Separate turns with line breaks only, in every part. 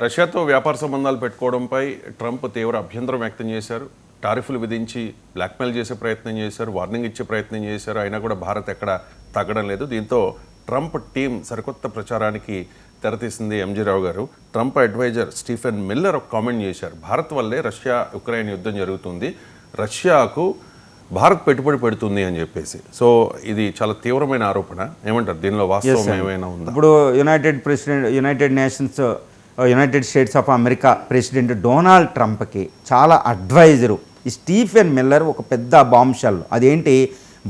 రష్యాతో వ్యాపార సంబంధాలు పెట్టుకోవడంపై ట్రంప్ తీవ్ర అభ్యంతరం వ్యక్తం చేశారు. టారిఫ్లు విధించి బ్లాక్మెయిల్ చేసే ప్రయత్నం చేశారు, వార్నింగ్ ఇచ్చే ప్రయత్నం చేశారు. అయినా కూడా భారత్ ఎక్కడ తగ్గడం లేదు. దీంతో ట్రంప్ టీం సరికొత్త ప్రచారానికి తెరతీసింది. ఎంజీ రావు గారు, ట్రంప్ అడ్వైజర్ స్టీఫెన్ మిల్లర్ ఒక కామెంట్ చేశారు. భారత్ వల్లే రష్యా ఉక్రెయిన్ యుద్ధం జరుగుతుంది, రష్యాకు భారత్ పెట్టుబడి పెడుతుంది అని చెప్పేసి. సో ఇది చాలా తీవ్రమైన ఆరోపణ. ఏమంటారు, దీనిలో వాస్తవం ఏమైనా ఉందా?
ఇప్పుడు United States of America president Donald ట్రంప్కి చాలా అడ్వైజరు ఈ స్టీఫెన్ మిల్లర్ ఒక పెద్ద బాంబ్-షెల్. అదేంటి,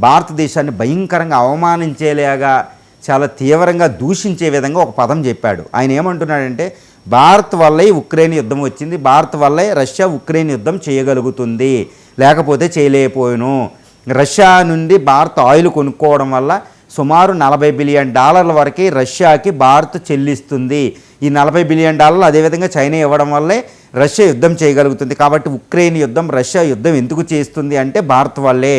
భారతదేశాన్ని భయంకరంగా అవమానించేలాగా చాలా తీవ్రంగా దూషించే విధంగా ఒక పదం చెప్పాడు. ఆయన ఏమంటున్నాడంటే, భారత్ వల్లే ఉక్రెయిన్ యుద్ధం వచ్చింది, భారత్ వల్లే రష్యా ఉక్రెయిన్ యుద్ధం చేయగలుగుతుంది, లేకపోతే చేయలేకపోయాను. రష్యా నుండి భారత్ ఆయిల్ కొనుక్కోవడం వల్ల సుమారు $40 బిలియన్ వరకు రష్యాకి భారత్ చెల్లిస్తుంది. ఈ $40 బిలియన్ అదేవిధంగా చైనా ఇవ్వడం వల్లే రష్యా యుద్ధం చేయగలుగుతుంది. కాబట్టి ఉక్రెయిన్ యుద్ధం, రష్యా యుద్ధం ఎందుకు చేస్తుంది అంటే భారత్ వల్లే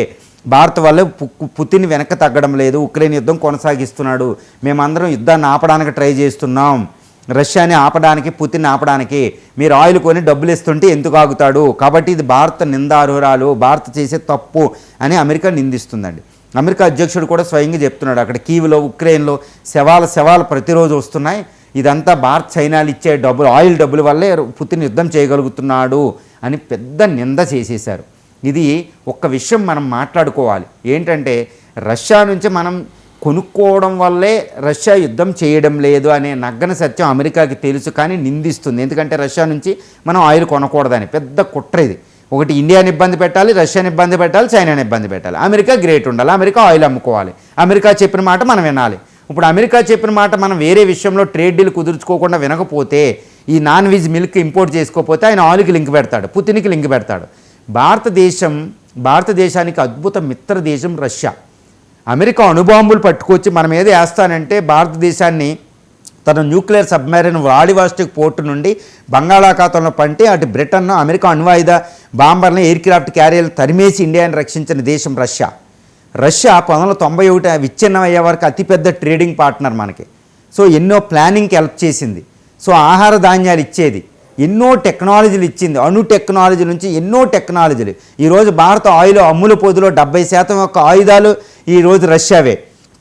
పుతిన్ వెనక్కి తగ్గడం లేదు, ఉక్రెయిన్ యుద్ధం కొనసాగిస్తున్నాడు. మేమందరం యుద్ధాన్ని ఆపడానికి ట్రై చేస్తున్నాం, రష్యాని ఆపడానికి, పుతిన్ ఆపడానికి. మీరు ఆయిల్ కొని డబ్బులు ఇస్తుంటే ఎందుకు ఆగుతాడు? కాబట్టి ఇది భారత నిందార్హురాలు, భారత్ చేసే తప్పు అని అమెరికా నిందిస్తుందండి. అమెరికా అధ్యక్షుడు కూడా స్వయంగా చెప్తున్నాడు, అక్కడ కీవ్లో ఉక్రెయిన్లో శవాలు ప్రతిరోజు వస్తున్నాయి, ఇదంతా భారత్ చైనాలు ఇచ్చే డబ్బులు, ఆయిల్ డబ్బుల వల్లే పుతిన్ యుద్ధం చేయగలుగుతున్నాడు అని పెద్ద నింద చేసేశారు. ఇది ఒక్క విషయం మనం మాట్లాడుకోవాలి. ఏంటంటే, రష్యా నుంచి మనం కొనుక్కోవడం వల్లే రష్యా యుద్ధం చేయడం లేదు అనే నగ్గన సత్యం అమెరికాకి తెలుసు, కానీ నిందిస్తుంది. ఎందుకంటే రష్యా నుంచి మనం ఆయిల్ కొనకూడదని పెద్ద కుట్ర ఇది. ఒకటి ఇండియాని ఇబ్బంది పెట్టాలి, రష్యాని ఇబ్బంది పెట్టాలి, చైనాని ఇబ్బంది పెట్టాలి. అమెరికా గ్రేట్ ఉండాలి, అమెరికా ఆయిల్ అమ్ముకోవాలి, అమెరికా చెప్పిన మాట మనం వినాలి. ఇప్పుడు అమెరికా చెప్పిన మాట మనం వేరే విషయంలో ట్రేడ్ డీల్ కుదుర్చుకోకుండా వినకపోతే, ఈ నాన్ వెజ్ మిల్క్ ఇంపోర్ట్ చేసుకోకపోతే ఆయన ఆయిల్కి లింక్ పెడతాడు, పుతిన్కి లింక్ పెడతాడు. భారతదేశానికి అద్భుత మిత్ర దేశం రష్యా. అమెరికా అణుబాంబులు పట్టుకొచ్చి మనం ఏదో వేస్తానంటే భారతదేశాన్ని తన న్యూక్లియర్ సబ్మెరైన్ వ్లాడివాస్టోక్ పోర్టు నుండి బంగాళాఖాతంలో పంటి అటు బ్రిటన్ను అమెరికా అణ్వాయుధ బాంబర్లను ఎయిర్ క్రాఫ్ట్ క్యారియర్లు తరిమేసి ఇండియాని రక్షించిన దేశం రష్యా. 1991 విచ్ఛిన్నం అయ్యే వరకు అతిపెద్ద ట్రేడింగ్ పార్ట్నర్ మనకి. సో ఎన్నో ప్లానింగ్కి హెల్ప్ చేసింది. సో ఆహార ధాన్యాలు ఇచ్చేది, ఎన్నో టెక్నాలజీలు ఇచ్చింది, అణు టెక్నాలజీ నుంచి ఎన్నో టెక్నాలజీలు. ఈరోజు భారత ఆయిల్ అమ్ముల పొదిలో 70% యొక్క ఆయుధాలు ఈరోజు రష్యావే.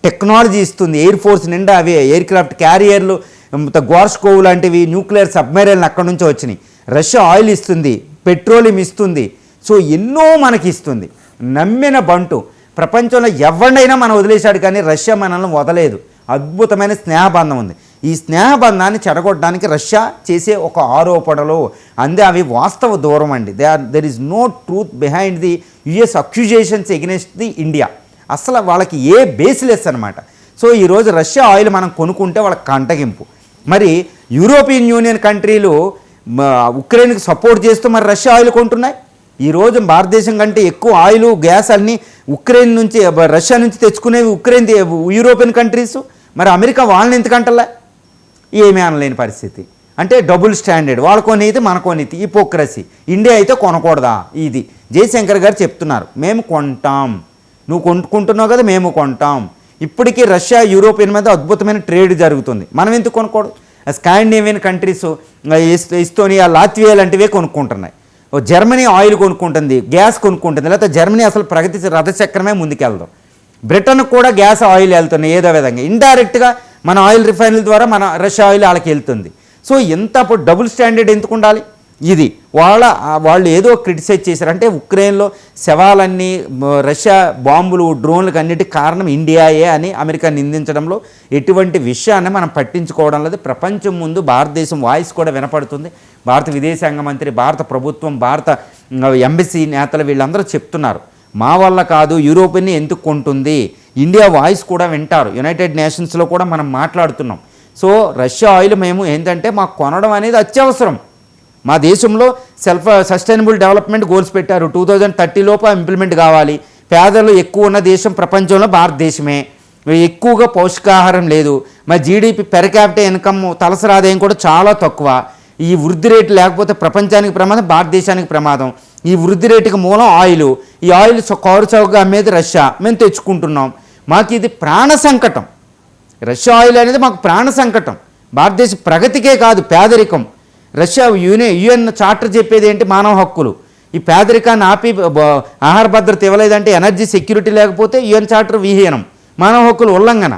టెక్నాలజీ ఇస్తుంది, ఎయిర్ ఫోర్స్ నిండా అవే, ఎయిర్ క్రాఫ్ట్ క్యారియర్లు, గోర్స్కోవ్ లాంటివి, న్యూక్లియర్ సబ్మెరైన్లు అక్కడి నుంచి వచ్చినాయి. రష్యా ఆయిల్ ఇస్తుంది, పెట్రోలియం ఇస్తుంది, సో ఎన్నో మనకి ఇస్తుంది. నమ్మిన బంటు ప్రపంచంలో ఎవరినైనా మనం వదిలేశాడు, కానీ రష్యా మనల్ని వదలేదు. అద్భుతమైన స్నేహబంధం ఉంది. ఈ స్నేహబంధాన్ని చెడగొట్టడానికి రష్యా చేసే ఒక ఆరోపణలు అందే అవి వాస్తవ దూరం అండి. There is no truth behind the US accusations against the India. అసలు వాళ్ళకి ఏ బేస్లెస్ అనమాట. సో ఈరోజు రష్యా ఆయిల్ మనం కొనుక్కుంటే వాళ్ళకి కంటగింపు. మరి యూరోపియన్ యూనియన్ కంట్రీలు ఉక్రెయిన్కి సపోర్ట్ చేస్తూ మరి రష్యా ఆయిల్ కొంటున్నాయి. ఈరోజు భారతదేశం కంటే ఎక్కువ ఆయిల్, గ్యాస్ అన్నీ ఉక్రెయిన్ నుంచి, రష్యా నుంచి తెచ్చుకునేవి యూరోపియన్ కంట్రీస్. మరి అమెరికా వాళ్ళని ఎందుకంటలే? ఏమీ అనలేని పరిస్థితి. అంటే డబుల్ స్టాండర్డ్, వాళ్ళ కొనేది మన కొనేది, హిపోక్రసీ. ఇండియా అయితే కొనకూడదా? ఇది జయశంకర్ గారు చెప్తున్నారు. మేము కొంటాం, నువ్వు కొనుక్కుంటున్నావు కదా, మేము కొంటాం. ఇప్పటికీ రష్యా యూరోపియన్ మీద అద్భుతమైన ట్రేడ్ జరుగుతుంది, మనం ఎందుకు కొనుక్కోడు? స్కాండినేవియన్ కంట్రీస్, ఎస్తోనియా, లాత్వియా లాంటివే కొనుక్కుంటున్నాయి. జర్మనీ ఆయిల్ కొనుక్కుంటుంది, గ్యాస్ కొనుక్కుంటుంది. లేకపోతే జర్మనీ అసలు ప్రగతి రథచక్రమే ముందుకెళ్దాం. బ్రిటన్ కూడా గ్యాస్ ఆయిల్ వెళ్తున్నాయి ఏదో విధంగా. ఇండైరెక్ట్గా మన ఆయిల్ రిఫైనరీ ద్వారా మన రష్యా ఆయిల్ వాళ్ళకి వెళ్తుంది. సో ఎంత డబుల్ స్టాండర్డ్ ఎందుకు ఉండాలి? ఇది వాళ్ళు ఏదో క్రిటిసైజ్ చేశారంటే ఉక్రెయిన్లో శవాలన్నీ, రష్యా బాంబులు, డ్రోన్లకు అన్నిటికీ కారణం ఇండియాయే అని అమెరికా నిందించడంలో ఎటువంటి విషయాన్ని మనం పట్టించుకోవడం లేదు. ప్రపంచం ముందు భారతదేశం వాయిస్ కూడా వినపడుతుంది. భారత విదేశాంగ మంత్రి, భారత ప్రభుత్వం, భారత ఎంబసీ నేతలు వీళ్ళందరూ చెప్తున్నారు, మా వల్ల కాదు, యూరోపియన్ని ఎందుకు కొంటుంది, ఇండియా వాయిస్ కూడా వింటారు. యునైటెడ్ నేషన్స్లో కూడా మనం మాట్లాడుతున్నాం. సో రష్యా ఆయిల్ మేము ఏంటంటే మాకు కొనడం అనేది అత్యవసరం. మా దేశంలో సస్టైనబుల్ డెవలప్మెంట్ గోల్స్ పెట్టారు, 2030 లోపు ఇంప్లిమెంట్ కావాలి. పేదలు ఎక్కువ ఉన్న దేశం ప్రపంచంలో భారతదేశమే. ఎక్కువగా పౌష్టికాహారం లేదు. మా జీడిపి పెర్ క్యాపిటల్ ఇన్కమ్, తలసరి ఆదాయం కూడా చాలా తక్కువ. ఈ వృద్ధి రేటు లేకపోతే ప్రపంచానికి ప్రమాదం, భారతదేశానికి ప్రమాదం. ఈ వృద్ధి రేటుకి మూలం ఆయిల్. ఈ ఆయిల్ కారు చౌకగా అమ్మేది రష్యా, మేము తెచ్చుకుంటున్నాం. మాకు ఇది ప్రాణ సంకటం. రష్యా ఆయిల్ అనేది మాకు ప్రాణ సంకటం. భారతదేశ ప్రగతికే కాదు, పేదరికం. రష్యా యుఎన్ చార్టర్ చెప్పేది ఏంటి? మానవ హక్కులు. ఈ పేదరికాన్ని ఆపి ఆహార భద్రత ఇవ్వలేదంటే, ఎనర్జీ సెక్యూరిటీ లేకపోతే యుఎన్ చార్టర్ విహీనం, మానవ హక్కులు ఉల్లంఘన.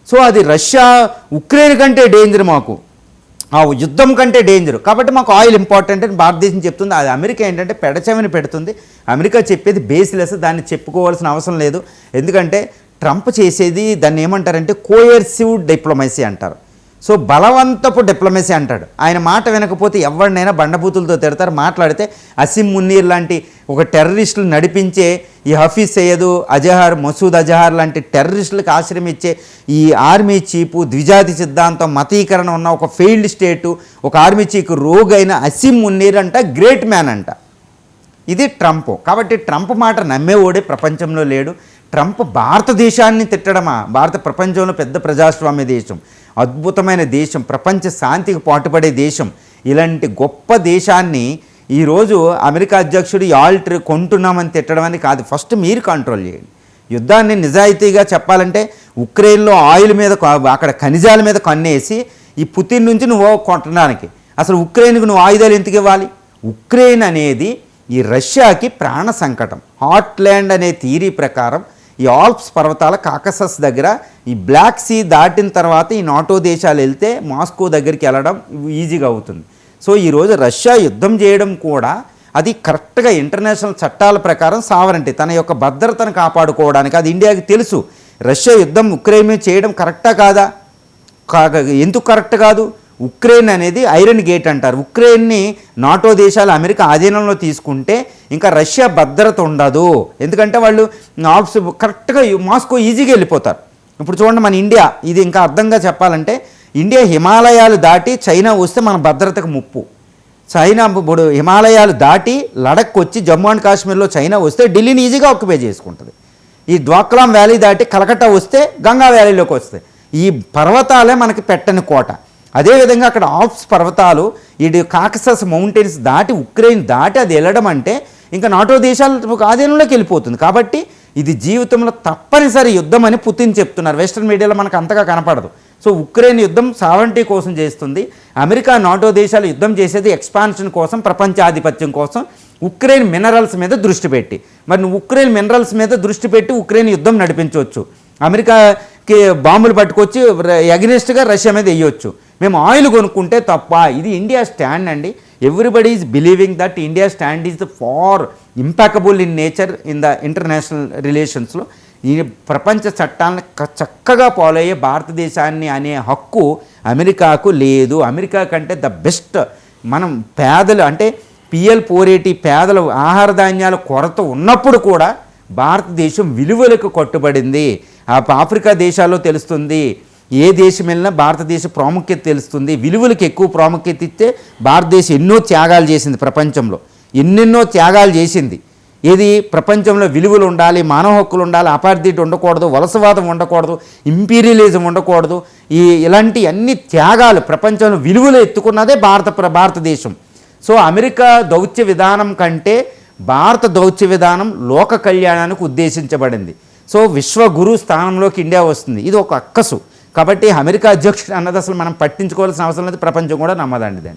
సో అది రష్యా ఉక్రెయిన్ కంటే డేంజర్ మాకు, ఆ యుద్ధం కంటే డేంజర్. కాబట్టి మాకు ఆయిల్ ఇంపార్టెంట్ అని భారతదేశం చెప్తుంది. అది అమెరికా ఏంటంటే పెడచెవిని పెడుతుంది. అమెరికా చెప్పేది బేస్లెస్, దాన్ని చెప్పుకోవాల్సిన అవసరం లేదు. ఎందుకంటే ట్రంప్ చేసేది దాన్ని ఏమంటారంటే కోయర్సివ్ డిప్లొమసీ అంటారు. సో బలవంతపు డిప్లొమసీ అంటాడు. ఆయన మాట వినకపోతే ఎవరినైనా బండబూతులతో తిడతారు. మాట్లాడితే అసిమ్ మున్నీర్ లాంటి ఒక టెర్రరిస్టులు నడిపించే ఈ హఫీజ్ సయ్యద్ అజహర్, మసూద్ అజహర్ లాంటి టెర్రరిస్టులకు ఆశ్రయం ఇచ్చే ఈ ఆర్మీ చీఫ్, ద్విజాతి సిద్ధాంతం, మతీకరణ ఉన్న ఒక ఫెయిల్డ్ స్టేటు, ఒక ఆర్మీ చీఫ్ రోగైన అసిమ్ మున్నీర్ అంట గ్రేట్ మ్యాన్ అంట. ఇది ట్రంప్. కాబట్టి ట్రంప్ మాట నమ్మేవాడే ప్రపంచంలో లేడు. ట్రంప్ భారతదేశాన్ని తిట్టడమా? భారత ప్రపంచంలో పెద్ద ప్రజాస్వామ్య దేశం, అద్భుతమైన దేశం, ప్రపంచ శాంతికి పాటుపడే దేశం. ఇలాంటి గొప్ప దేశాన్ని ఈరోజు అమెరికా అధ్యక్షుడు ఆల్టర్ కొంటున్నామని తిట్టడం అని కాదు. ఫస్ట్ మీరు కంట్రోల్ చేయండి యుద్ధాన్ని. నిజాయితీగా చెప్పాలంటే ఉక్రెయిన్లో ఆయిల్ మీద, అక్కడ ఖనిజాల మీద కన్నేసి ఈ పుతిన్ నుంచి నువ్వు కొట్టడానికి, అసలు ఉక్రెయిన్కి నువ్వు ఆయుధాలు ఎందుకు ఇవ్వాలి? ఉక్రెయిన్ అనేది ఈ రష్యాకి ప్రాణ సంకటం. హార్ట్లాండ్ అనే థియరీ ప్రకారం ఈ ఆల్ప్స్ పర్వతాల కాకసస్ దగ్గర ఈ బ్లాక్ సీ దాటిన తర్వాత ఈ నాటో దేశాలు వెళ్తే మాస్కో దగ్గరికి వెళ్ళడం ఈజీగా అవుతుంది. సో ఈరోజు రష్యా యుద్ధం చేయడం కూడా అది కరెక్ట్గా ఇంటర్నేషనల్ చట్టాల ప్రకారం సావరంటీ, తన యొక్క భద్రతను కాపాడుకోవడానికి. అది ఇండియాకి తెలుసు. రష్యా యుద్ధం ఉక్రెయిన్ మీద చేయడం కరెక్టా కాదా? ఎందుకు కరెక్ట్ కాదు? ఉక్రెయిన్ అనేది ఐరన్ గేట్ అంటారు. ఉక్రెయిన్ని నాటో దేశాలు అమెరికా ఆధీనంలో తీసుకుంటే ఇంకా రష్యా భద్రత ఉండదు. ఎందుకంటే వాళ్ళు ఆప్స్ కరెక్ట్గా మాస్కో ఈజీగా వెళ్ళిపోతారు. ఇప్పుడు చూడండి మన ఇండియా, ఇది ఇంకా అర్థంగా చెప్పాలంటే ఇండియా హిమాలయాలు దాటి చైనా వస్తే మన భద్రతకు ముప్పు. చైనా ఇప్పుడు హిమాలయాలు దాటి లడక్ వచ్చి జమ్మూ అండ్ కాశ్మీర్లో చైనా వస్తే ఢిల్లీని ఈజీగా ఆక్యుపై చేసుకుంటుంది. ఈ డ్వాక్లాం వ్యాలీ దాటి కలకట్టా వస్తే గంగా వ్యాలీలోకి వస్తాయి. ఈ పర్వతాలే మనకి పెట్టని కోట. అదేవిధంగా అక్కడ ఆల్ప్స్ పర్వతాలు, ఇది కాకసస్ మౌంటైన్స్ దాటి ఉక్రెయిన్ దాటి అది వెళ్ళడం అంటే ఇంకా నాటో దేశాల ఆధీనంలోకి వెళ్ళిపోతుంది. కాబట్టి ఇది జీవితంలో తప్పనిసరి యుద్ధం అని పుతిన్ చెప్తున్నారు. వెస్ట్రన్ మీడియాలో మనకు అంతగా కనపడదు. సో ఉక్రెయిన్ యుద్ధం సావరంటీ కోసం చేస్తుంది. అమెరికా, నాటో దేశాలు యుద్ధం చేసేది ఎక్స్పాన్షన్ కోసం, ప్రపంచాధిపత్యం కోసం, ఉక్రెయిన్ మినరల్స్ మీద దృష్టి పెట్టి. మరి నువ్వు ఉక్రెయిన్ మినరల్స్ మీద దృష్టి పెట్టి ఉక్రెయిన్ యుద్ధం నడిపించవచ్చు. అమెరికాకి బాంబులు పట్టుకొచ్చి అగెనిస్ట్గా రష్యా మీద వేయవచ్చు. మేము ఆయిల్ కొనుక్కుంటే తప్ప. ఇది ఇండియా స్టాండ్ అండి. Everybody is believing that India stand is far impeccable in nature in the international రిలేషన్స్లో. ఈ ప్రపంచ చట్టాలను చక్కగా ఫాలో అయ్యే భారతదేశాన్ని అనే హక్కు అమెరికాకు లేదు. అమెరికా కంటే ద బెస్ట్. మనం పేదలు అంటే PL480 పేదలు ఆహార ధాన్యాల కొరత ఉన్నప్పుడు కూడా భారతదేశం విలువలకు కట్టుబడింది. ఆఫ్రికా దేశాల్లో తెలుస్తుంది. ఏ దేశం వెళ్ళినా భారతదేశ ప్రాముఖ్యత తెలుస్తుంది. విలువలకు ఎక్కువ ప్రాముఖ్యత ఇస్తే భారతదేశం ఎన్నో త్యాగాలు చేసింది. ప్రపంచంలో ఎన్నెన్నో త్యాగాలు చేసింది. ఏది ప్రపంచంలో విలువలు ఉండాలి, మానవ హక్కులు ఉండాలి, అపార్థిట్ ఉండకూడదు, వలసవాదం ఉండకూడదు, ఇంపీరియలిజం ఉండకూడదు. ఇలాంటి అన్ని త్యాగాలు ప్రపంచంలో విలువలు ఎత్తుకున్నదే భారతదేశం. సో అమెరికా దౌత్య విధానం కంటే భారత దౌత్య విధానం లోక కళ్యాణానికి ఉద్దేశించబడింది. సో విశ్వగురు స్థానంలోకి ఇండియా వస్తుంది. ఇది ఒక అక్కసు. కాబట్టి అమెరికా అధ్యక్షుడు అన్నది అసలు మనం పట్టించుకోవాల్సిన అవసరం లేదు. ప్రపంచం కూడా నమ్మదండి దాన్ని.